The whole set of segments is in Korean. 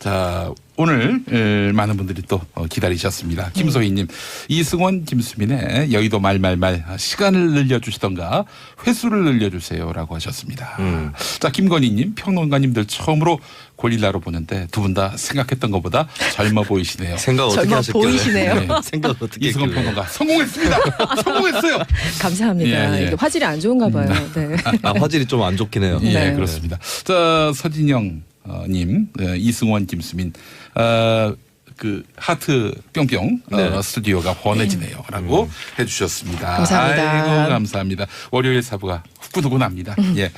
자, 오늘 많은 분들이 또 기다리셨습니다. 김소희님, 이승원, 김수민의 여의도 말말말 시간을 늘려주시던가 횟수를 늘려주세요라고 하셨습니다. 자, 김건희님, 평론가님들 처음으로 고릴라로 보는데 두 분 다 생각했던 것보다 젊어 보이시네요. 생각 어떻게 젊어 하셨길래? 보이시네요. 네. 생각 어떻게 이승원 했길래? 평론가 성공했습니다. 성공했어요. 감사합니다. 예, 예. 이게 화질이 안 좋은가 봐요. 네. 아, 화질이 좀 안 좋긴 해요. 예, 네. 그렇습니다. 자, 서진영 님, 이승원, 김수민, 그 하트 뿅뿅 네. 스튜디오가 훤해지네요라고 해주셨습니다. 감사합니다. 아이고, 감사합니다. 월요일 사부가 후끈후끈합니다. 예.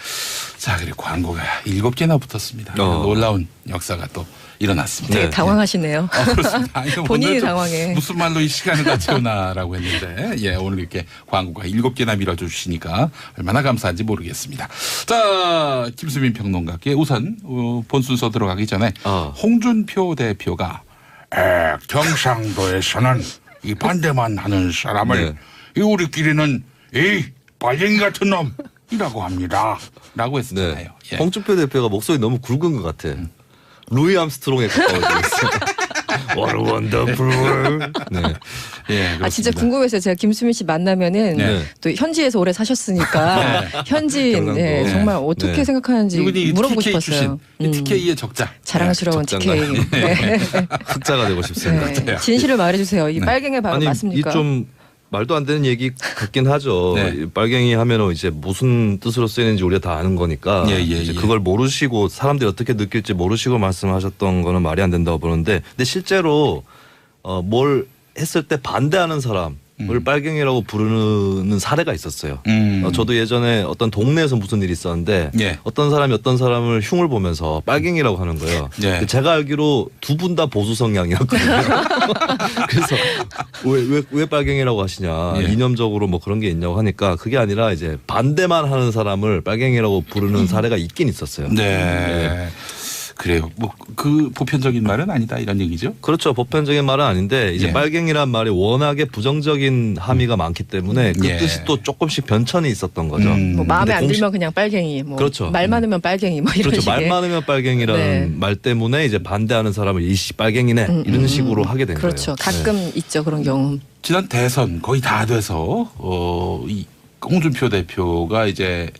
자, 그리고 광고가 7개나 붙었습니다. 놀라운 역사가 또 일어났습니다. 되게 네. 당황하시네요. 그렇습니다. 아니, 본인이 오늘 좀 당황해. 무슨 말로 이 시간을 다 채우나라고 했는데, 예, 오늘 이렇게 광고가 7개나 밀어주시니까 얼마나 감사한지 모르겠습니다. 자, 김수민 평론가께 우선 본 순서 들어가기 전에 홍준표 대표가 경상도에서는 이 반대만 하는 사람을 이 우리끼리는 이 빨갱이 같은 놈이라고 합니다. 라고 했었잖아요. 네. 예. 홍준표 대표가 목소리 너무 굵은 것 같아. 루이 암스트롱에 가까워졌어요. What a wonderful world. 네. 예, 아 진짜 그렇습니다. 궁금해서 제가 김수민 씨 만나면은 네. 또 현지에서 오래 사셨으니까 현지 경상도. 네, 정말 어떻게 네. 생각하는지 이분이 물어보고 TK 싶었어요. 출신, TK의 적자. 자랑스러운 적장가. TK. 네. 흑자가 되고 싶습니다. 네. 진실을 말해주세요. 이 네. 빨갱이 바로 아니 맞습니까? 이 좀 말도 안 되는 얘기 같긴 하죠. 네. 이 빨갱이 하면은 이제 무슨 뜻으로 쓰이는지 우리가 다 아는 거니까 이제 그걸 모르시고 사람들이 어떻게 느낄지 모르시고 말씀하셨던 거는 말이 안 된다고 보는데, 근데 실제로 뭘 했을 때 반대하는 사람을 빨갱이라고 부르는 사례가 있었어요. 저도 예전에 어떤 동네에서 무슨 일이 있었는데 어떤 사람이 어떤 사람을 흉을 보면서 빨갱이라고 하는 거예요. 제가 알기로 두 분 다 보수 성향이었거든요. 그래서 왜 빨갱이라고 하시냐, 이념적으로 뭐 그런 게 있냐고 하니까 그게 아니라 이제 반대만 하는 사람을 빨갱이라고 부르는 사례가 있긴 있었어요. 네. 그래요. 뭐 그 보편적인 말은 아니다 이런 얘기죠. 그렇죠. 보편적인 말은 아닌데 이제 빨갱이란 말이 워낙에 부정적인 함의가 많기 때문에 그 뜻이 또 조금씩 변천이 있었던 거죠. 뭐 마음에 안 들면 그냥 빨갱이, 뭐 그렇죠. 말 많으면 빨갱이, 뭐 이런 그렇죠. 식의. 말 많으면 빨갱이라는 네. 말 때문에 이제 반대하는 사람을 이씨 빨갱이네 이런 식으로 하게 된 그렇죠. 거예요. 가끔 있죠 그런 경험. 지난 대선 거의 다 돼서 이 홍준표 대표가 이제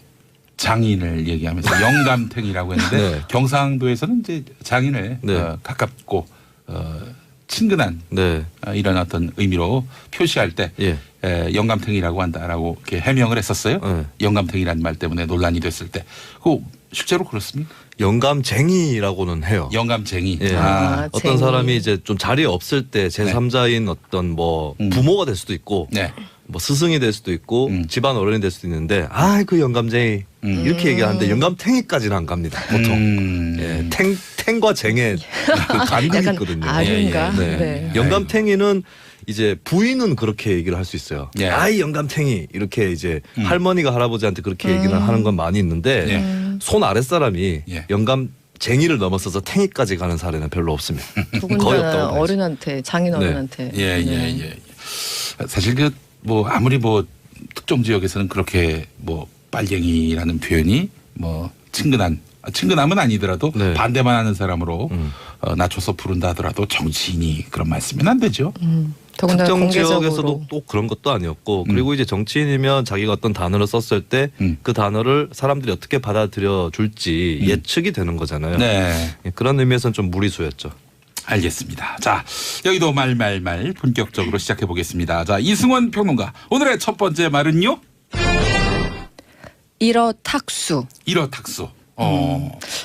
장인을 얘기하면서 영감탱이라고 했는데 네. 경상도에서는 이제 장인을 가깝고 친근한 이런 어떤 의미로 표시할 때 영감탱이라고 한다라고 이렇게 해명을 했었어요. 영감탱이라는 말 때문에 논란이 됐을 때. 그 실제로 그렇습니까? 영감쟁이라고는 해요. 영감쟁이. 어떤 사람이 이제 좀 자리에 없을 때 제3자인 어떤 뭐 부모가 될 수도 있고 뭐 스승이 될 수도 있고 집안 어른이 될 수도 있는데 그 영감쟁이 이렇게 얘기하는데 영감탱이까지는 안 갑니다. 보통. 탱과 쟁의 그 간극이 있거든요. 아류인가? 네. 영감탱이는 이제 부인은 그렇게 얘기를 할 수 있어요. 아이 영감탱이 이렇게 이제 할머니가 할아버지한테 그렇게 얘기를 하는 건 많이 있는데 손 아랫사람이 영감쟁이를 넘어서서 탱이까지 가는 사례는 별로 없습니다. 거의 없다고 봐야지. 어른한테, 장인 어른한테. 사실 그 뭐 아무리 뭐 특정 지역에서는 그렇게 뭐 빨갱이라는 표현이 뭐 친근함은 아니더라도 반대만 하는 사람으로 낮춰서 부른다 하더라도 정치인이 그런 말씀은 안 되죠. 특정 지역에서도 또 그런 것도 아니었고 그리고 이제 정치인이면 자기가 어떤 단어를 썼을 때 그 단어를 사람들이 어떻게 받아들여 줄지 예측이 되는 거잖아요. 그런 의미에서는 좀 무리수였죠. 알겠습니다. 자, 여기도 말말말 본격적으로 시작해 보겠습니다. 자, 이승원 평론가, 오늘의 첫 번째 말은요? 일어탁수. 일어탁수.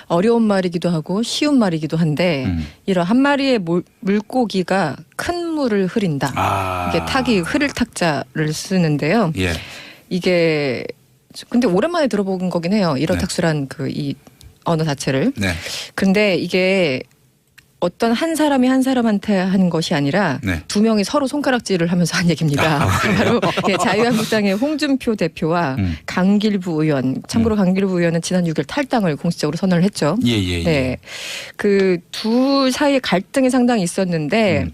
어려운 말이기도 하고 쉬운 말이기도 한데 이런 한 마리의 물고기가 큰 물을 흐린다. 이게 탁이 흐를 탁자를 쓰는데요. 이게 근데 오랜만에 들어본 거긴 해요. 일어탁수란 그 이 언어 자체를. 근데 이게 어떤 한 사람이 한 사람한테 한 것이 아니라 두 명이 서로 손가락질을 하면서 한 얘기입니다. 바로 자유한국당의 홍준표 대표와 강길부 의원. 참고로 강길부 의원은 지난 6일 탈당을 공식적으로 선언을 했죠. 네, 그 두 사이에 갈등이 상당히 있었는데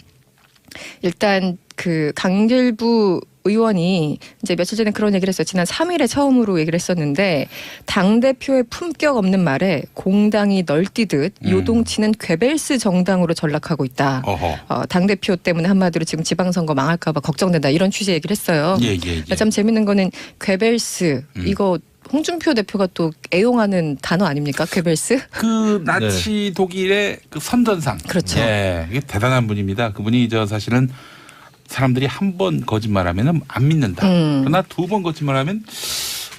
일단 그 강길부 의원이 이제 며칠 전에 그런 얘기를 했어요. 지난 3일에 처음으로 얘기를 했었는데 당대표의 품격 없는 말에 공당이 널뛰듯 요동치는 괴벨스 정당으로 전락하고 있다. 당대표 때문에 한마디로 지금 지방선거 망할까 봐 걱정된다. 이런 취지의 얘기를 했어요. 참 재밌는 거는 괴벨스 이거 홍준표 대표가 또 애용하는 단어 아닙니까? 괴벨스? 그 나치 독일의 그 선전상. 그렇죠. 예, 이게 대단한 분입니다. 그분이 사실은 사람들이 한 번 거짓말하면 안 믿는다. 그러나 두 번 거짓말하면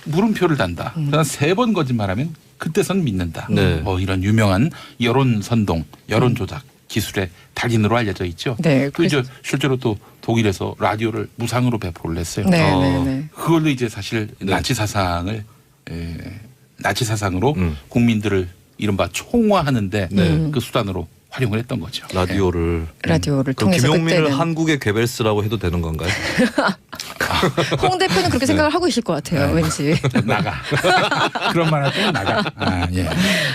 물음표를 단다. 그러나 세 번 거짓말하면 그때선 믿는다. 이런 유명한 여론 선동, 여론 조작 기술의 달인으로 알려져 있죠. 네. 그 이제 실제로 또 독일에서 라디오를 무상으로 배포를 했어요. 그걸로 이제 사실 나치 사상을 나치 사상으로 국민들을 이른바 총화하는데 그 수단으로 활용을 했던 거죠. 라디오를 통해서 김용민을 그때는. 한국의 괴벨스라고 해도 되는 건가요? 홍 대표는 그렇게 생각을 하고 계실 것 같아요. 왠지. 나가. 그런 말 할 때는 나가.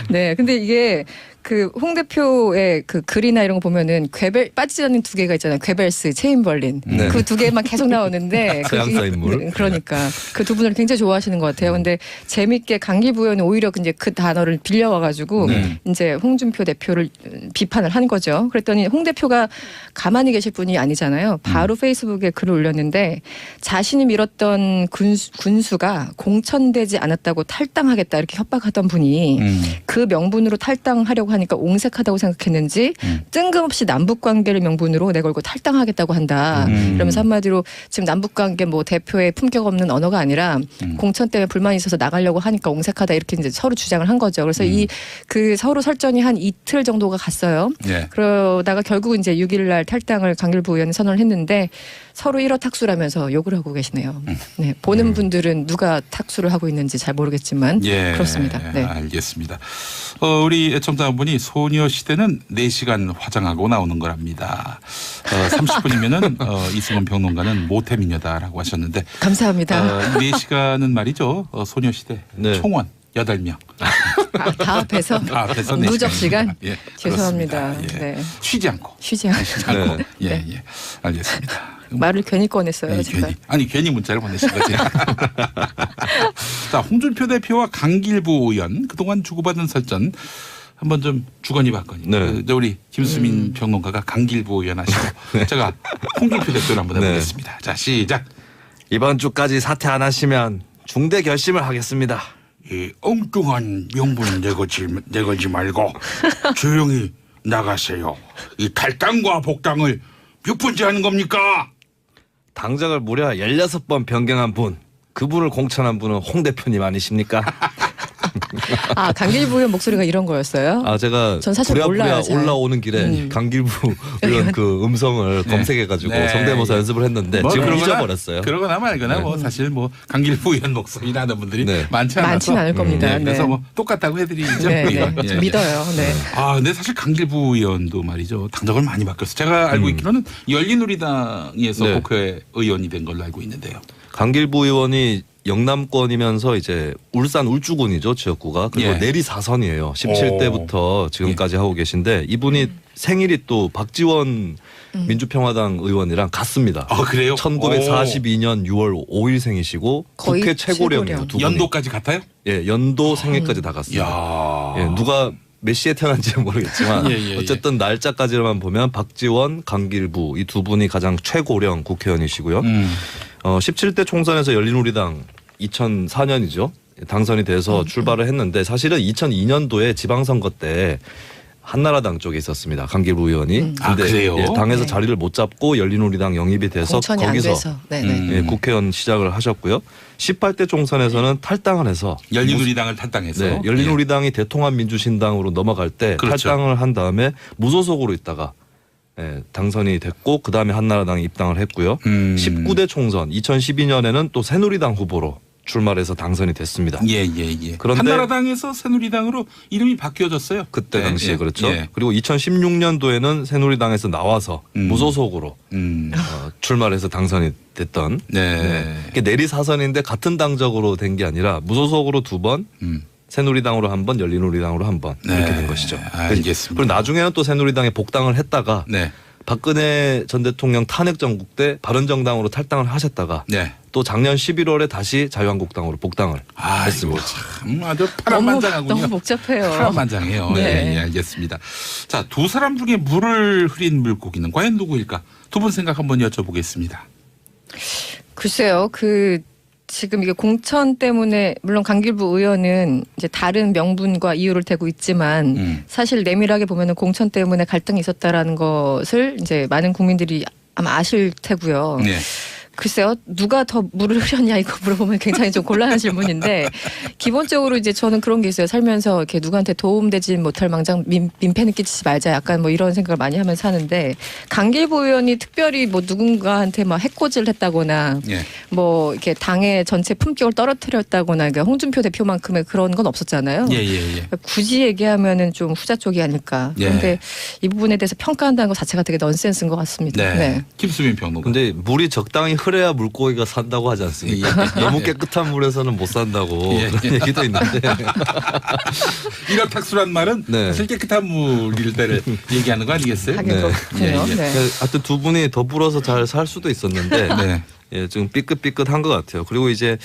네, 근데 이게 그 홍 대표의 그 글이나 이런 거 보면은 빠지지 않는 두 개가 있잖아요. 괴벨스, 체인벌린. 그 두 개만 계속 나오는데. 서양사 인물. 그러니까 그 두 분을 굉장히 좋아하시는 것 같아요. 근데 재밌게 강기부 의원은 오히려 이제 그 단어를 빌려와가지고 이제 홍준표 대표를 비판을 한 거죠. 그랬더니 홍 대표가 가만히 계실 분이 아니잖아요. 바로 페이스북에 글을 올렸는데 자신이 밀었던 군수가 공천되지 않았다고 탈당하겠다 이렇게 협박하던 분이 그 명분으로 탈당하려고 하니까 옹색하다고 생각했는지 뜬금없이 남북관계를 명분으로 내걸고 탈당하겠다고 한다. 이러면서 한마디로 지금 남북관계 뭐 대표의 품격 없는 언어가 아니라 공천 때문에 불만이 있어서 나가려고 하니까 옹색하다 이렇게 이제 서로 주장을 한 거죠. 그래서 그 서로 설전이 한 이틀 정도가 갔어요. 그러다가 결국은 이제 6일 날 탈당을 강길부 의원이 선언을 했는데 서로 일어탁수라면서 욕을 하고 계시네요. 네, 보는 분들은 누가 탁수를 하고 있는지 잘 모르겠지만 그렇습니다. 네. 알겠습니다. 우리 애청자분이 소녀시대는 4시간 화장하고 나오는 거랍니다. 30분이면은 이승원 평론가는 모태미녀다라고 하셨는데 감사합니다. 4시간은 말이죠. 소녀시대 총원 8명. 다 합해서 누적 시간? 죄송합니다. 쉬지 않고. 알겠습니다. 말을 괜히 꺼냈어요. 제가. 괜히 문자를 보내신 거지. 자, 홍준표 대표와 강길부 의원 그동안 주고받은 설전 한번 좀 주거니 받거니. 우리 김수민 평론가가 강길부 의원 하시고 제가 홍준표 대표를 한번 해보겠습니다. 자, 시작. 이번 주까지 사퇴 안 하시면 중대 결심을 하겠습니다. 이 엉뚱한 명분 내걸지 말고 조용히 나가세요. 이 탈당과 복당을 몇 번째 하는 겁니까? 당적을 무려 16번 변경한 분, 그분을 공천한 분은 홍 대표님 아니십니까? 강길부 의원 목소리가 이런 거였어요? 제가 전 사실 몰라요. 올라오는 길에 강길부 의원 그 음성을 검색해가지고 성대모사 연습을 했는데 지금 잊어버렸어요. 그러거나 말거나 뭐 사실 뭐 강길부 의원 목소리 나는 분들이 많지는 않을 겁니다. 그래서 뭐 똑같다고 해드리죠. 믿어요. 근데 사실 강길부 의원도 말이죠. 당적을 많이 바뀌었어요. 제가 알고 있기로는 열린우리당에서 국회 의원이 된 걸로 알고 있는데요. 강길부 의원이 영남권이면서 이제 울산 울주군이죠, 지역구가. 그리고 내리 4선이에요. 17대부터 지금까지 하고 계신데 이분이 생일이 또 박지원 민주평화당 의원이랑 같습니다. 그래요? 1942년 6월 5일생이시고 국회 최고령이에요. 두 분이. 연도까지 같아요? 연도 생일까지 다 같습니다. 누가 몇 시에 태어난지는 모르겠지만 어쨌든 날짜까지만 보면 박지원, 강길부 이 두 분이 가장 최고령 국회의원이시고요. 17대 총선에서 열린우리당 2004년이죠. 당선이 돼서 출발을 했는데 사실은 2002년도에 지방선거 때 한나라당 쪽에 있었습니다. 강길부 의원이. 근데 그래요? 당에서 자리를 못 잡고 열린우리당 영입이 돼서 거기서 국회의원 시작을 하셨고요. 18대 총선에서는 탈당을 해서 열린우리당을 탈당해서 열린우리당이 대통합민주신당으로 넘어갈 때 탈당을 한 다음에 무소속으로 있다가 당선이 됐고 그다음에 한나라당에 입당을 했고요. 19대 총선 2012년에는 또 새누리당 후보로 출마를 해서 당선이 됐습니다. 그런데 한나라당에서 새누리당으로 이름이 바뀌어졌어요. 그때 당시에 그렇죠. 그리고 2016년도에는 새누리당에서 나와서 무소속으로 출마를 해서 당선이 됐던 내리 사선인데 같은 당적으로 된 게 아니라 무소속으로 2번 새누리당으로 한 번, 열린우리당으로 한 번 이렇게 된 것이죠. 알겠습니다. 그리고 나중에는 또 새누리당에 복당을 했다가 박근혜 전 대통령 탄핵 정국 때 바른정당으로 탈당을 하셨다가 네. 또 작년 11월에 다시 자유한국당으로 복당을 했습니다. 참 아주 파란만장하군요. 너무 복잡해요. 파란만장해요. 네. 예, 알겠습니다. 자, 두 사람 중에 물을 흐린 물고기는 과연 누구일까? 두 분 생각 한번 여쭤보겠습니다. 글쎄요. 지금 이게 공천 때문에 물론 강길부 의원은 이제 다른 명분과 이유를 대고 있지만 사실 내밀하게 보면은 공천 때문에 갈등이 있었다라는 것을 이제 많은 국민들이 아마 아실 테고요. 네. 글쎄요, 누가 더 물을 흐렸냐 이거 물어보면 굉장히 좀 곤란한 질문인데 기본적으로 이제 저는 그런 게 있어요. 살면서 이렇게 누구한테 도움되지 못할 망정 민폐는 끼치지 말자 약간 뭐 이런 생각을 많이 하면서 사는데 강길부 의원이 특별히 뭐 누군가한테 막 해코지를 했다거나 예. 뭐 이렇게 당의 전체 품격을 떨어뜨렸다거나 그러니까 홍준표 대표만큼의 그런 건 없었잖아요. 예. 굳이 얘기하면은 좀 후자 쪽이 아닐까. 그런데 이 부분에 대해서 평가한다는 것 자체가 되게 넌센스인 것 같습니다. 네. 김수민 평론가. 근데 물이 적당히 흐려야 물고기가 산다고 하지 않습니까? 너무 깨끗한 물에서는 못 산다고 그런 얘기도 있는데 이렇탁수란 말은 사실 깨끗한 물일 때를 얘기하는 거 아니겠어요? 하긴 그렇군요. 네. 하여튼 두 분이 더불어서 잘 살 수도 있었는데 예, 지금 삐끗삐끗한 것 같아요. 그리고 이제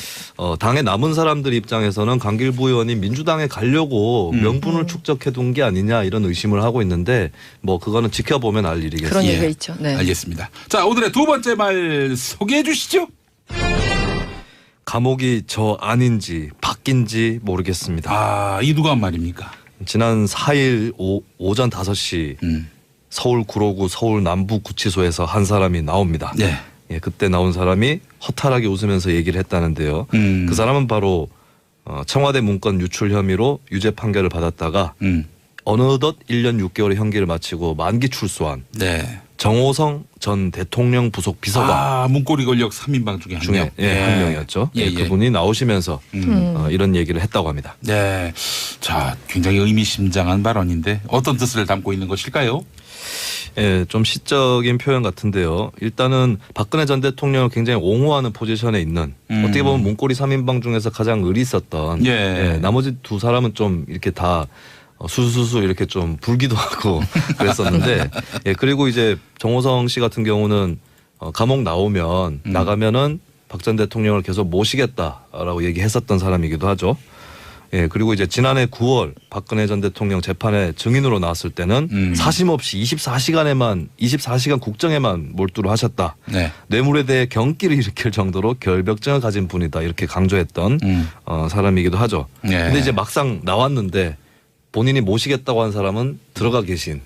당에 남은 사람들 입장에서는 강길부 의원이 민주당에 가려고 명분을 축적해둔 게 아니냐 이런 의심을 하고 있는데 뭐 그거는 지켜보면 알 일이겠습니다. 그런 얘기가 있죠. 네. 알겠습니다. 자, 오늘의 두 번째 말 소개해 주시죠. 감옥이 저 안인지 밖인지 모르겠습니다. 아, 이 누가 한 말입니까? 지난 4일 오전 5시 서울 구로구 서울 남부구치소에서 한 사람이 나옵니다. 네. 예, 그때 나온 사람이 허탈하게 웃으면서 얘기를 했다는데요. 그 사람은 바로 청와대 문건 유출 혐의로 유죄 판결을 받았다가 어느덧 1년 6개월의 형기를 마치고 만기 출소한 정호성 전 대통령 부속 비서관. 아, 문고리 권력 3인방 중에 한 명. 한 명이었죠. 그분이 나오시면서 이런 얘기를 했다고 합니다. 네. 자, 굉장히 의미심장한 발언인데 어떤 뜻을 담고 있는 것일까요? 예, 좀 시적인 표현 같은데요. 일단은 박근혜 전 대통령을 굉장히 옹호하는 포지션에 있는 어떻게 보면 문고리 3인방 중에서 가장 의리 있었던 나머지 두 사람은 좀 이렇게 다 수수수 이렇게 좀 불기도 하고 그랬었는데 그리고 이제 정호성 씨 같은 경우는 감옥 나가면은 박 전 대통령을 계속 모시겠다라고 얘기했었던 사람이기도 하죠. 예, 그리고 이제 지난해 9월 박근혜 전 대통령 재판에 증인으로 나왔을 때는 사심없이 24시간 국정에만 몰두를 하셨다. 뇌물에 대해 경기를 일으킬 정도로 결벽증을 가진 분이다. 이렇게 강조했던 사람이기도 하죠. 근데 이제 막상 나왔는데 본인이 모시겠다고 한 사람은 들어가 계신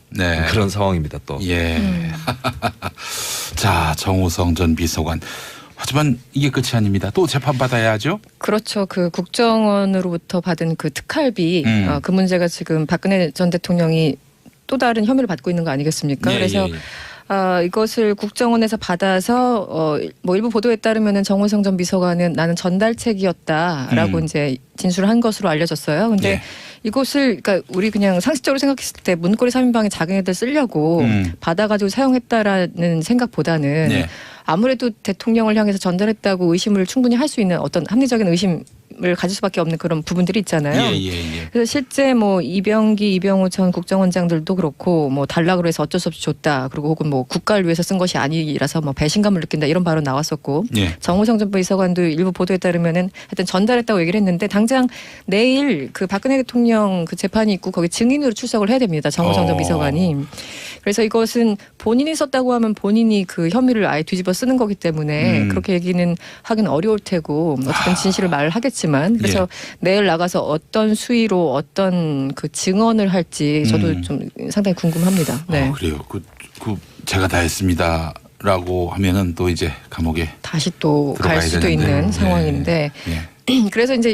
그런 상황입니다. 또. 예. 자, 정호성 전 비서관. 하지만 이게 끝이 아닙니다. 또 재판받아야 하죠? 그렇죠. 그 국정원으로부터 받은 그 특활비 그 문제가 지금 박근혜 전 대통령이 또 다른 혐의를 받고 있는 거 아니겠습니까? 그래서 이것을 국정원에서 받아서 뭐 일부 보도에 따르면은 정호성 전 비서관은 나는 전달책이었다라고 이제 진술한 것으로 알려졌어요. 근데 이것을 그러니까 우리 그냥 상식적으로 생각했을 때 문고리 3인방에 작은 애들 쓰려고 받아가지고 사용했다라는 생각보다는 아무래도 대통령을 향해서 전달했다고 의심을 충분히 할 수 있는 어떤 합리적인 의심을 가질 수밖에 없는 그런 부분들이 있잖아요. 그래서 실제 뭐 이병기, 이병우 전 국정원장들도 그렇고 뭐 달라고 해서 어쩔 수 없이 줬다. 그리고 혹은 뭐 국가를 위해서 쓴 것이 아니라서 뭐 배신감을 느낀다 이런 발언 나왔었고 정호성 전 비서관도 일부 보도에 따르면은 하여튼 전달했다고 얘기를 했는데 당장 내일 그 박근혜 대통령 그 재판이 있고 거기 증인으로 출석을 해야 됩니다. 정호성 전 비서관이. 그래서 이것은 본인이 썼다고 하면 본인이 그 혐의를 아예 뒤집어 쓰는 거기 때문에 그렇게 얘기는 하긴 어려울 테고 어쨌든 진실을 말을 하겠지만 그래서 내일 나가서 어떤 수위로 어떤 그 증언을 할지 저도 좀 상당히 궁금합니다. 네. 그래요. 그 제가 다 했습니다라고 하면은 또 이제 감옥에 다시 또 갈 수도 있는 상황인데 그래서 이제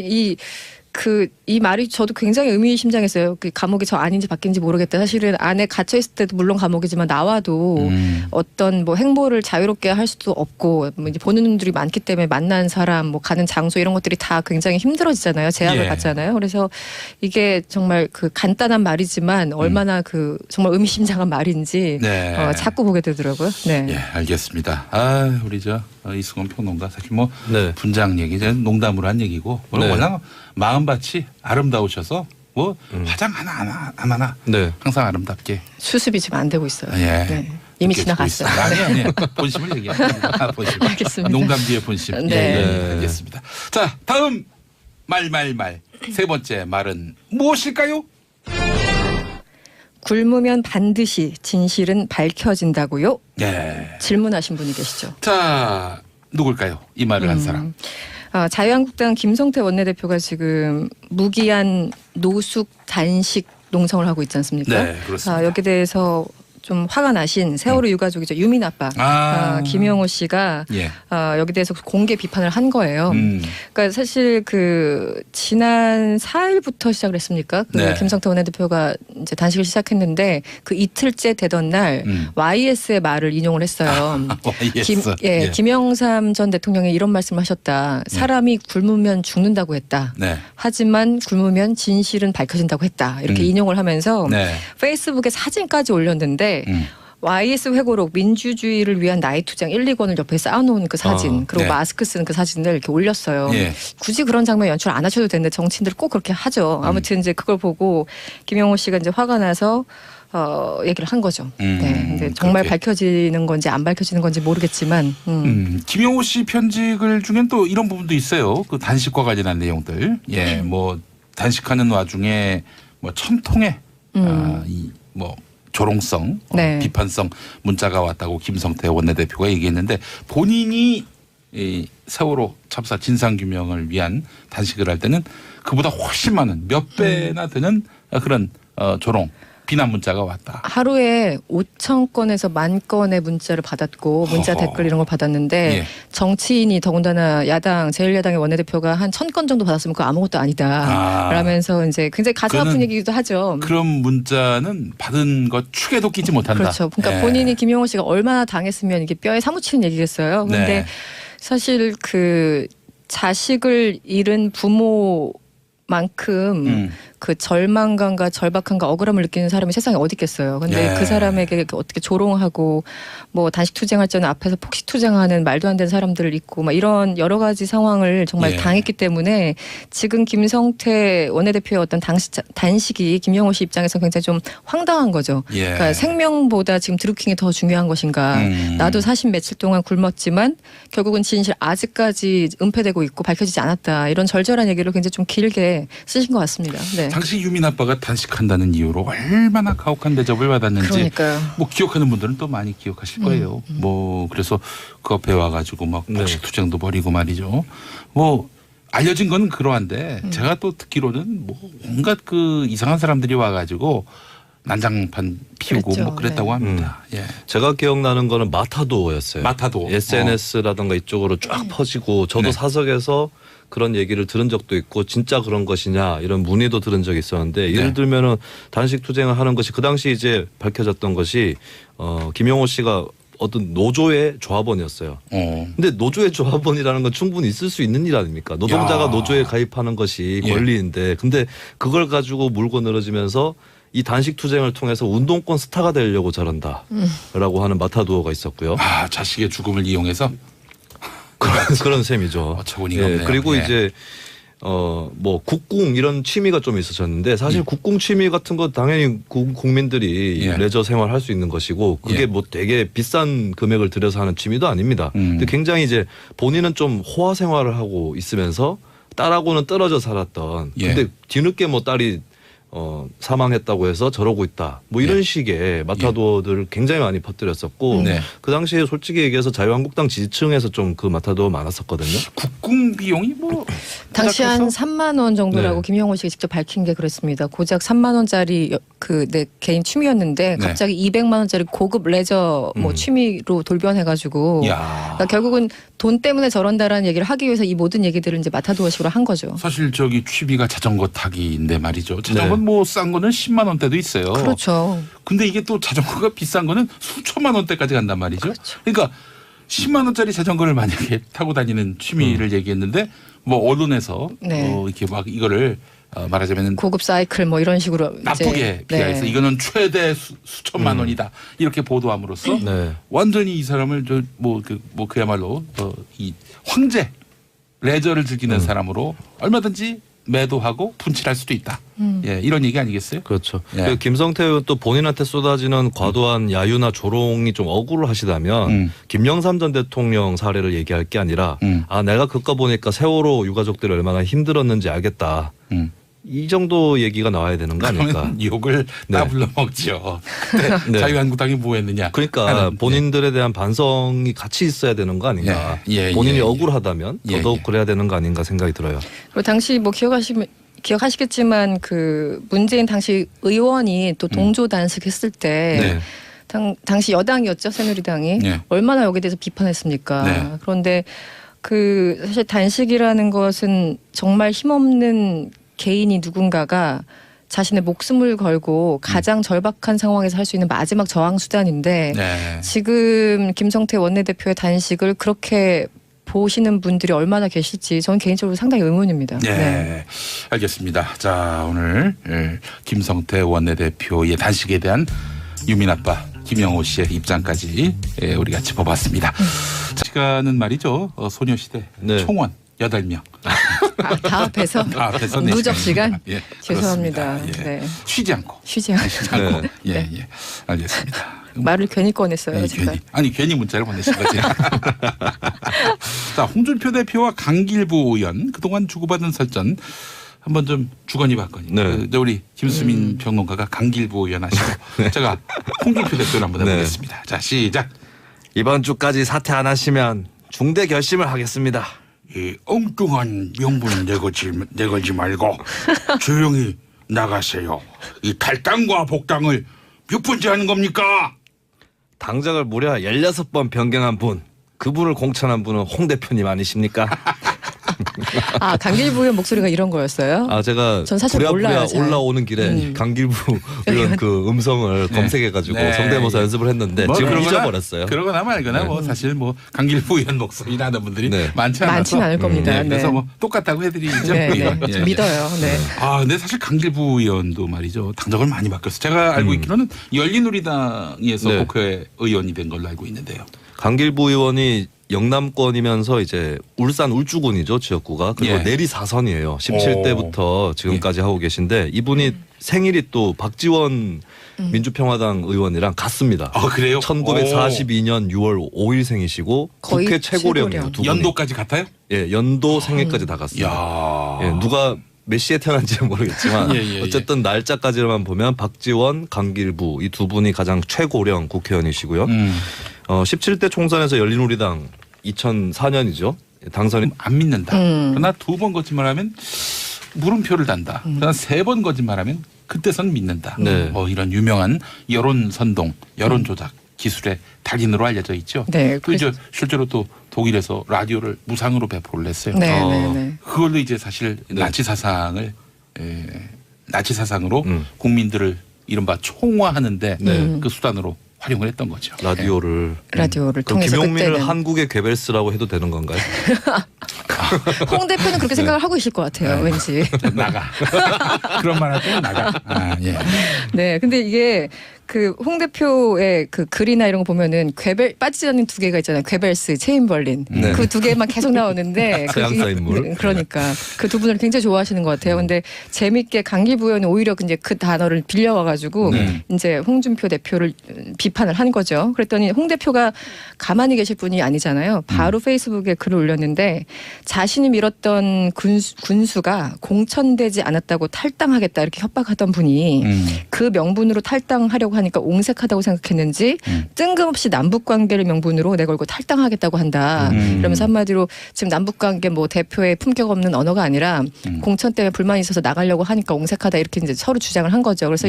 이 말이 저도 굉장히 의미심장했어요. 그 감옥이 저 아닌지 밖인지 모르겠다. 사실은 안에 갇혀 있을 때도 물론 감옥이지만 나와도 어떤 뭐 행보를 자유롭게 할 수도 없고 뭐 이제 보는 눈들이 많기 때문에 만난 사람, 뭐 가는 장소 이런 것들이 다 굉장히 힘들어지잖아요. 제약을 받잖아요. 그래서 이게 정말 그 간단한 말이지만 얼마나 그 정말 의미심장한 말인지 자꾸 보게 되더라고요. 네, 알겠습니다. 아, 우리 이승원 평론가 사실 뭐 분장 얘기 농담으로 한 얘기고 워낙 마음밭이 아름다우셔서 뭐 화장 하나 항상 아름답게 수습이 지금 안 되고 있어요. 이미 지나갔어요. 아니. 본심을 얘기합니다. 본심. 알겠습니다. 농담 뒤에 본심. 네. 알겠습니다. 자, 다음 말. 세 번째 말은 무엇일까요? 굶으면 반드시 진실은 밝혀진다고요? 네. 질문하신 분이 계시죠. 자, 누굴까요? 이 말을 한 사람. 자유한국당 김성태 원내대표가 지금 무기한 노숙 단식 농성을 하고 있지 않습니까? 네, 그렇습니다. 여기에 대해서 좀 화가 나신 세월호 유가족이죠. 유민 아빠 김영호 씨가 여기 대해서 공개 비판을 한 거예요. 그러니까 사실 그 지난 4일부터 시작을 했습니까? 그 김성태 원내대표가 이제 단식을 시작했는데 그 이틀째 되던 날 YS의 말을 인용을 했어요. YS. 김영삼 전 대통령이 이런 말씀을 하셨다. 사람이 굶으면 죽는다고 했다. 하지만 굶으면 진실은 밝혀진다고 했다. 이렇게 인용을 하면서 페이스북에 사진까지 올렸는데 YS 회고록 민주주의를 위한 나이 투쟁 1, 2권을 옆에 쌓아놓은 그 사진 그리고 마스크 쓰는 그 사진을 이렇게 올렸어요. 굳이 그런 장면 연출 안 하셔도 되는데 정치인들 꼭 그렇게 하죠. 아무튼 이제 그걸 보고 김영호 씨가 이제 화가 나서 얘기를 한 거죠. 근데 정말 그렇게. 밝혀지는 건지 안 밝혀지는 건지 모르겠지만. 김영호 씨 편집글 중엔 또 이런 부분도 있어요. 그 단식과 관련한 내용들. 뭐 단식하는 와중에 뭐 천통의 뭐 조롱성, 비판성 문자가 왔다고 김성태 원내대표가 얘기했는데 본인이 이 세월호 참사 진상규명을 위한 단식을 할 때는 그보다 훨씬 많은 몇 배나 되는 그런 조롱. 비난 문자가 왔다. 하루에 5천 건에서 10,000건의 문자를 받았고 문자 댓글 이런 걸 받았는데 정치인이 더군다나 야당 제1야당의 원내대표가 한 1,000건 정도 받았으면 그거 아무것도 아니다. 라면서 이제 굉장히 가슴 아픈 얘기기도 하죠. 그런 문자는 받은 것 축에도 끼지 못한다. 그렇죠. 그러니까 본인이 김영호 씨가 얼마나 당했으면 이게 뼈에 사무치는 얘기겠어요. 그런데 사실 그 자식을 잃은 부모만큼 그 절망감과 절박함과 억울함을 느끼는 사람이 세상에 어디 있겠어요. 근데 그 사람에게 어떻게 조롱하고 뭐 단식 투쟁할 때는 앞에서 폭식 투쟁하는 말도 안 되는 사람들을 있고 막 이런 여러 가지 상황을 정말 당했기 때문에 지금 김성태 원내대표의 어떤 단식이 김영호 씨 입장에서 굉장히 좀 황당한 거죠. 그러니까 생명보다 지금 드루킹이 더 중요한 것인가. 나도 40 며칠 동안 굶었지만 결국은 진실 아직까지 은폐되고 있고 밝혀지지 않았다. 이런 절절한 얘기를 굉장히 좀 길게 쓰신 것 같습니다. 네. 당시 유민 아빠가 단식한다는 이유로 얼마나 가혹한 대접을 받았는지 그러니까요. 뭐 기억하는 분들은 또 많이 기억하실 거예요. 뭐 그래서 그 앞에 와가지고 막 폭식 투쟁도 벌이고 말이죠. 뭐 알려진 건 그러한데 제가 또 듣기로는 뭐 온갖 그 이상한 사람들이 와가지고 난장판 피우고 그랬죠. 뭐 그랬다고 합니다. 제가 기억나는 거는 마타도였어요. 마타도. SNS라든가 이쪽으로 쫙 퍼지고 저도 사석에서 그런 얘기를 들은 적도 있고 진짜 그런 것이냐 이런 문의도 들은 적이 있었는데 예를 들면은 단식 투쟁을 하는 것이 그 당시 이제 밝혀졌던 것이 김영호 씨가 어떤 노조의 조합원이었어요. 근데 노조의 조합원이라는 건 충분히 있을 수 있는 일 아닙니까? 노동자가 노조에 가입하는 것이 권리인데 근데 그걸 가지고 물고 늘어지면서 이 단식 투쟁을 통해서 운동권 스타가 되려고 저런다라고 하는 마타도어가 있었고요. 자식의 죽음을 이용해서 그런 셈이죠. 어처구니가 없네요. 그리고 이제 뭐 국궁 이런 취미가 좀 있으셨는데 사실 국궁 취미 같은 거 당연히 국민들이 레저 생활 할 수 있는 것이고 그게 뭐 되게 비싼 금액을 들여서 하는 취미도 아닙니다. 근데 굉장히 이제 본인은 좀 호화 생활을 하고 있으면서 딸하고는 떨어져 살았던 근데 뒤늦게 뭐 딸이 사망했다고 해서 저러고 있다. 뭐 이런 식의 마타도어들을 굉장히 많이 퍼뜨렸었고 그 당시에 솔직히 얘기해서 자유한국당 지지층에서 좀 그 마타도어 많았었거든요. 국궁 비용이 뭐 당시 한 3만 원 정도라고 김영호 씨가 직접 밝힌 게 그렇습니다. 고작 3만 원짜리 그 내 개인 취미였는데 갑자기 200만 원짜리 고급 레저 뭐 취미로 돌변해가지고 그러니까 결국은 돈 때문에 저런다라는 얘기를 하기 위해서 이 모든 얘기들을 이제 마타도어식으로 한 거죠. 사실 저기 취미가 자전거 타기인데 말이죠. 자전거 뭐 싼 거는 10만 원대도 있어요. 그렇죠. 근데 이게 또 자전거가 비싼 거는 수천만 원대까지 간단 말이죠. 그렇죠. 그러니까 10만 원짜리 자전거를 만약에 타고 다니는 취미를 얘기했는데 뭐 언론에서 이렇게 막 이거를 말하자면 고급 사이클 뭐 이런 식으로 나쁘게 비하해서 이거는 최대 수천만 원이다 이렇게 보도함으로써 완전히 이 사람을 그야말로 이 황제 레저를 즐기는 사람으로 얼마든지 매도하고 분칠할 수도 있다. 예, 이런 얘기 아니겠어요? 그렇죠. 예. 김성태 의원 또 본인한테 쏟아지는 과도한 야유나 조롱이 좀 억울을 하시다면 김영삼 전 대통령 사례를 얘기할 게 아니라 아 내가 그거 보니까 세월호 유가족들이 얼마나 힘들었는지 알겠다. 이 정도 얘기가 나와야 되는 거 아닐까? 욕을 다 불러먹죠. 네. 자유한국당이 뭐 했느냐. 그러니까 본인들에 대한 반성이 같이 있어야 되는 거 아닌가. 본인이 억울하다면 더더욱 그래야 되는 거 아닌가 생각이 들어요. 그리고 당시 뭐 기억하시겠지만 그 문재인 당시 의원이 또 동조 단식했을 때 당시 여당이었죠, 새누리당이 얼마나 여기에 대해서 비판했습니까? 그런데 그 사실 단식이라는 것은 정말 힘없는 개인이 누군가가 자신의 목숨을 걸고 가장 절박한 상황에서 할 수 있는 마지막 저항 수단인데 지금 김성태 원내대표의 단식을 그렇게 보시는 분들이 얼마나 계실지 저는 개인적으로 상당히 의문입니다. 네. 알겠습니다. 자, 오늘 김성태 원내대표의 단식에 대한 유민 아빠 김영호 씨의 입장까지 우리가 짚어봤습니다. 시간은 말이죠. 소녀시대 총원 8명. 다 합해서 누적 시간? 예, 죄송합니다. 예. 쉬지 않고. 예. 알겠습니다. 말을 괜히 꺼냈어요. 괜히 문자를 보내신 거지. 자, 홍준표 대표와 강길부 의원 그동안 주고받은 설전 한번 좀 주거니 받거니. 우리 김수민 평론가가 강길부 의원 하시고 제가 홍준표 대표를 한번 해보겠습니다. 자, 시작. 이번 주까지 사퇴 안 하시면 중대 결심을 하겠습니다. 이 엉뚱한 명분 내걸지 말고 조용히 나가세요. 이 탈당과 복당을 몇 번째 하는 겁니까? 당적을 무려 16번 변경한 분, 그분을 공천한 분은 홍 대표님 아니십니까? 아, 강길부 의원 목소리가 이런 거였어요? 아, 제가 전 사실 몰라요. 올라오는 길에 강길부 의원 그 음성을 검색해가지고 성대모사 연습을 했는데 지금 잊어버렸어요. 그러거나 말거나 뭐 사실 뭐 강길부 의원 목소리 나는 분들이 많지는 않을 겁니다. 그래서 뭐 똑같다고 해드리죠. 믿어요. 근데 사실 강길부 의원도 말이죠. 당적을 많이 바뀌었어요. 제가 알고 있기로는 열린우리당에서 국회 의원이 된 걸로 알고 있는데요. 강길부 의원이 영남권이면서 이제 울산 울주군이죠, 지역구가. 그리고 내리 4선이에요. 17대부터 지금까지 하고 계신데 이분이 생일이 또 박지원 민주평화당 의원이랑 같습니다. 아, 그래요? 1942년 6월 5일생이시고 국회 최고령이에요. 두 분이. 연도까지 같아요? 예, 연도 생일까지 다 같습니다. 예, 누가 몇 시에 태어난지는 모르겠지만 어쨌든 날짜까지만 보면 박지원, 강길부 이 두 분이 가장 최고령 국회의원이시고요. 17대 총선에서 열린우리당 2004년이죠. 당선이 안 믿는다. 그러나 2번 거짓말하면 물음표를 단다. 그러나 3번 거짓말하면 그때선 믿는다. 이런 유명한 여론 선동, 여론 조작 기술의 달인으로 알려져 있죠. 그 이제 실제로 또 독일에서 라디오를 무상으로 배포를 했어요. 그걸로 이제 사실 나치 사상을 나치 사상으로 국민들을 이른바 총화하는데 그 수단으로 활용을 했던 거죠. 라디오를 통해서 김용민을 그때는. 한국의 괴벨스라고 해도 되는 건가요? 홍 대표는 그렇게 생각을 하고 있을 것 같아요. 왠지. 나가. 그런 말 할 때 나가. 네, 근데 이게 그 홍 대표의 그 글이나 이런 거 보면은 빠지지 않는 2개가 있잖아요. 괴벨스, 체인벌린. 그 2개만 계속 나오는데. 서양사 인물. 그러니까 그 2분을 굉장히 좋아하시는 것 같아요. 근데 재밌게 강길부 의원은 오히려 이제 그 단어를 빌려와가지고 이제 홍준표 대표를 비판을 한 거죠. 그랬더니 홍 대표가 가만히 계실 분이 아니잖아요. 바로 페이스북에 글을 올렸는데 자신이 밀었던 군수가 공천되지 않았다고 탈당하겠다 이렇게 협박하던 분이 그 명분으로 탈당하려고 하니까 옹색하다고 생각했는지 뜬금없이 남북관계를 명분으로 내걸고 탈당하겠다고 한다. 이러면서 한마디로 지금 남북관계 뭐 대표의 품격 없는 언어가 아니라 공천 때문에 불만이 있어서 나가려고 하니까 옹색하다 이렇게 이제 서로 주장을 한 거죠. 그래서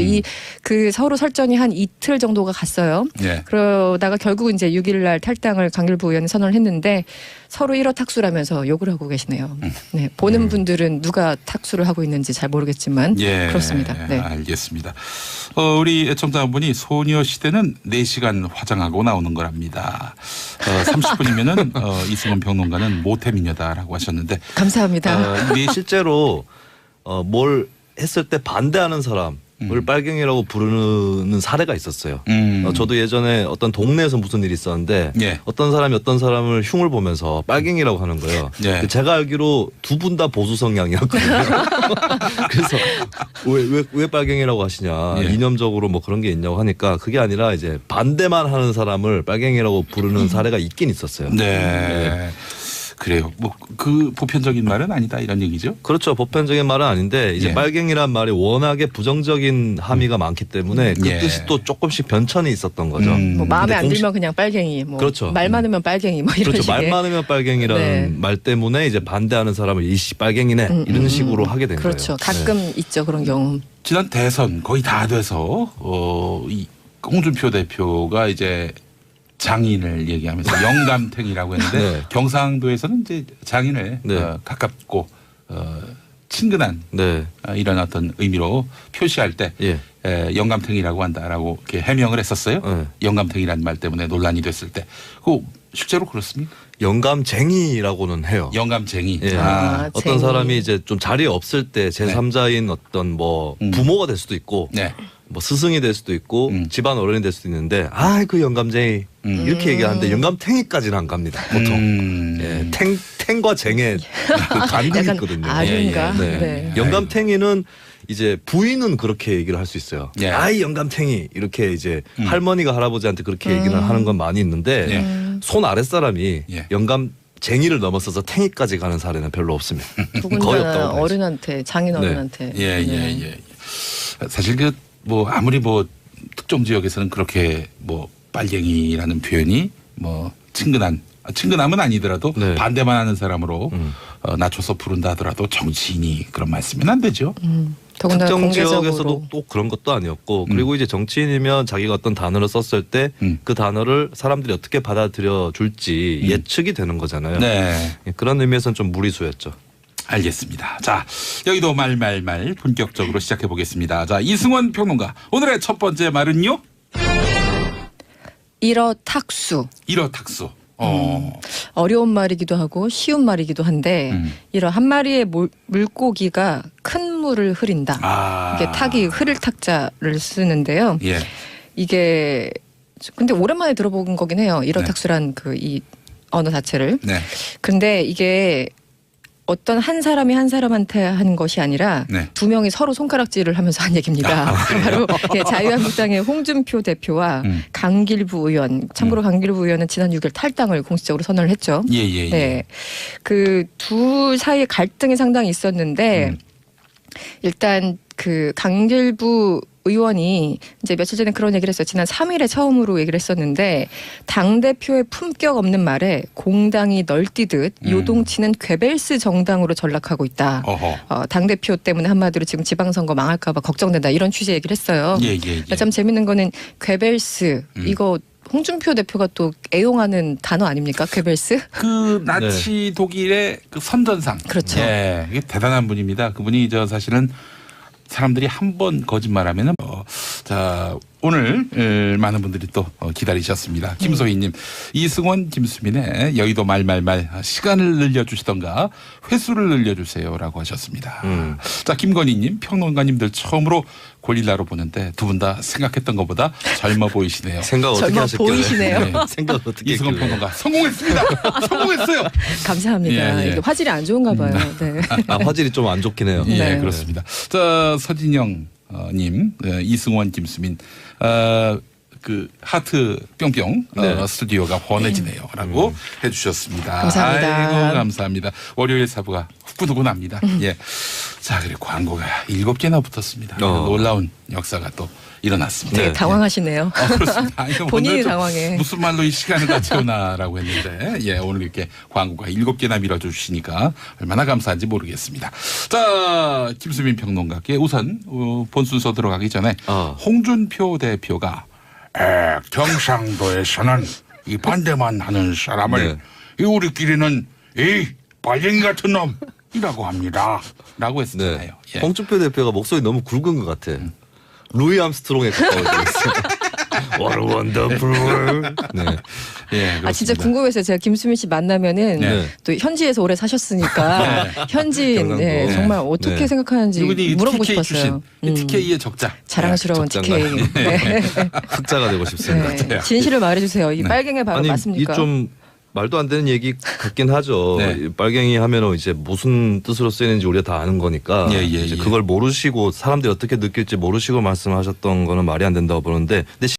그 서로 설전이 한 이틀 정도가 갔어요. 그러다가 결국 이제 6일날 탈당을 강길부 의원이 선언을 했는데 서로 1호 탁수라면서 욕을 하고 계시네요. 네, 보는 분들은 누가 탁수를 하고 있는지 잘 모르겠지만 그렇습니다. 네. 알겠습니다. 우리 애청자분이 소녀시대는 4시간 화장하고 나오는 거랍니다. 30분이면은 이승원 평론가는 모태미녀다라고 하셨는데 감사합니다. 실제로 뭘 했을 때 반대하는 사람 빨갱이라고 부르는 사례가 있었어요. 저도 예전에 어떤 동네에서 무슨 일이 있었는데 예. 어떤 사람이 어떤 사람을 흉을 보면서 빨갱이라고 하는 거예요. 예. 제가 알기로 두 분 다 보수 성향이었거든요. 그래서 왜 빨갱이라고 하시냐, 예. 이념적으로 뭐 그런 게 있냐고 하니까 그게 아니라 이제 반대만 하는 사람을 빨갱이라고 부르는 사례가 있긴 있었어요. 네. 그래요. 뭐 그 보편적인 말은 아니다 이런 얘기죠. 그렇죠. 보편적인 말은 아닌데 이제 예. 빨갱이란 말이 워낙에 부정적인 함의가 많기 때문에 그 예. 뜻이 또 조금씩 변천이 있었던 거죠. 뭐 마음에 근데 안 들면 그냥 빨갱이, 뭐 그렇죠. 말 많으면 빨갱이, 뭐 이런 그렇죠. 식의. 말 많으면 빨갱이라는 네. 말 때문에 이제 반대하는 사람을 이씨 빨갱이네 이런 식으로 하게 된 그렇죠. 거예요. 가끔 있죠 그런 경우. 지난 대선 거의 다 돼서 이 홍준표 대표가 이제 장인을 얘기하면서 영감탱이라고 했는데 네. 경상도에서는 이제 장인을 네. 가깝고 친근한 네. 이런 어떤 의미로 표시할 때 예. 영감탱이라고 한다라고 이렇게 해명을 했었어요. 네. 영감탱이라는 말 때문에 논란이 됐을 때. 그 실제로 그렇습니까? 영감쟁이라고는 해요. 영감쟁이. 예. 어떤 쟁이. 사람이 이제 좀 자리에 없을 때 제3자인 어떤 뭐 부모가 될 수도 있고 네. 뭐 스승이 될 수도 있고 집안 어른이 될 수도 있는데 그 영감쟁이 이렇게 얘기하는데 영감탱이까지는 안 갑니다. 보통. 예, 탱과 쟁의 그 간극이 약간 있거든요. 아류인가? 네. 네. 영감탱이는 이제 부인은 그렇게 얘기를 할 수 있어요. 예. 아이 영감탱이 이렇게 이제 할머니가 할아버지한테 그렇게 얘기를 하는 건 많이 있는데 예. 손 아랫사람이 예. 영감쟁이를 넘어서서 탱이까지 가는 사례는 별로 없습니다. 거의 더군다나 없다고 봐야지. 어른한테, 장인 어른한테. 예. 사실 그 뭐 아무리 뭐 특정 지역에서는 그렇게 뭐 빨갱이라는 표현이 뭐 친근함은 아니더라도 네. 반대만 하는 사람으로 낮춰서 부른다 하더라도 정치인이 그런 말씀은 안 되죠. 더군다나 특정 공개적으로. 지역에서도 또 그런 것도 아니었고 그리고 이제 정치인이면 자기가 어떤 단어를 썼을 때 그 단어를 사람들이 어떻게 받아들여 줄지 예측이 되는 거잖아요. 네. 그런 의미에서는 좀 무리수였죠. 알겠습니다. 자, 여기도 말 본격적으로 시작해 보겠습니다. 자, 이승원 평론가. 오늘의 첫 번째 말은요? 일어탁수. 일어탁수. 어려운 말이기도 하고 쉬운 말이기도 한데 이런 한 마리의 물고기가 큰 물을 흐린다. 이게 탁이 흐릴 탁자를 쓰는데요. 예. 이게 근데 오랜만에 들어본 거긴 해요. 일어탁수란 그 이 언어 자체를. 네. 근데 이게 어떤 한 사람이 한 사람한테 한 것이 아니라 네. 두 명이 서로 손가락질을 하면서 한 얘기입니다. 바로 자유한국당의 홍준표 대표와 강길부 의원. 참고로 강길부 의원은 지난 6일 탈당을 공식적으로 선언을 했죠. 예. 네, 그 두 사이에 갈등이 상당히 있었는데 일단 그 강길부 의원이 이제 며칠 전에 그런 얘기를 했어요. 지난 3일에 처음으로 얘기를 했었는데 당대표의 품격 없는 말에 공당이 널뛰듯 요동치는 괴벨스 정당으로 전락하고 있다. 당대표 때문에 한마디로 지금 지방선거 망할까 봐 걱정된다. 이런 취지의 얘기를 했어요. 예. 참 재밌는 거는 괴벨스 이거 홍준표 대표가 또 애용하는 단어 아닙니까? 괴벨스? 그 나치 독일의 그 선전상. 그렇죠. 예. 이게 대단한 분입니다. 그분이 사실은 사람들이 한 번 거짓말하면은 자 오늘 많은 분들이 또 기다리셨습니다. 김소희님, 이승원, 김수민의 여의도 말 시간을 늘려주시던가 횟수를 늘려주세요라고 하셨습니다. 자 김건희님, 평론가님들 처음으로 고릴라로 보는데 두 분 다 생각했던 것보다 젊어 보이시네요. 생각 어떻게 젊어 하셨길래? 보이시네요. 네. 생각 어떻게 이승원 했길래? 평론가 성공했습니다. 성공했어요. 감사합니다. 예. 이게 화질이 안 좋은가 봐요. 네. 화질이 좀 안 좋긴 해요. 예, 네. 그렇습니다. 자, 서진영 님, 이승원, 김수민, 그 하트 뿅뿅 스튜디오가 번해지네요라고 해주셨습니다. 감사합니다. 아이고, 감사합니다. 월요일 사부가 후끈후끈합니다. 예. 자, 그리고 광고가 7개나 붙었습니다. 놀라운 역사가 또 일어났습니다. 되게 당황하시네요. 그렇습니다. 아니, 본인이 오늘 좀 당황해. 무슨 말로 이 시간을 다 채우나라고 했는데, 예, 오늘 이렇게 광고가 7개나 밀어주시니까 얼마나 감사한지 모르겠습니다. 자, 김수민 평론가께 우선 본 순서 들어가기 전에 홍준표 대표가 경상도에서는 이 반대만 하는 사람을 이 우리끼리는 이 빨갱이 같은 놈이라고 합니다. 라고 했었잖아요. 예. 홍준표 대표가 목소리 너무 굵은 것 같아. 루이 암스트롱에 가까워지고 있어요. 원더풀. 네. 예, 진짜 궁금해서 제가 김수민 씨 만나면은 네. 또 현지에서 오래 사셨으니까 현지 정말 어떻게 생각하는지 물어보고 싶었어요. TK의 적자. 자랑스러운 TK. 흑자가 되고 싶습니다. 진실을 말해주세요. 이 빨갱이 바로 맞습니까? 이 좀 말도 안 되는 얘기 같긴 하죠. 빨갱이 하면은 이제 무슨 뜻으로 쓰이는지 우리가 다 아는 거니까 이제 그걸 모르시고 사람들이 어떻게 느낄지 모르시고 말씀하셨던 거는 말이 안 된다고 보는데 근데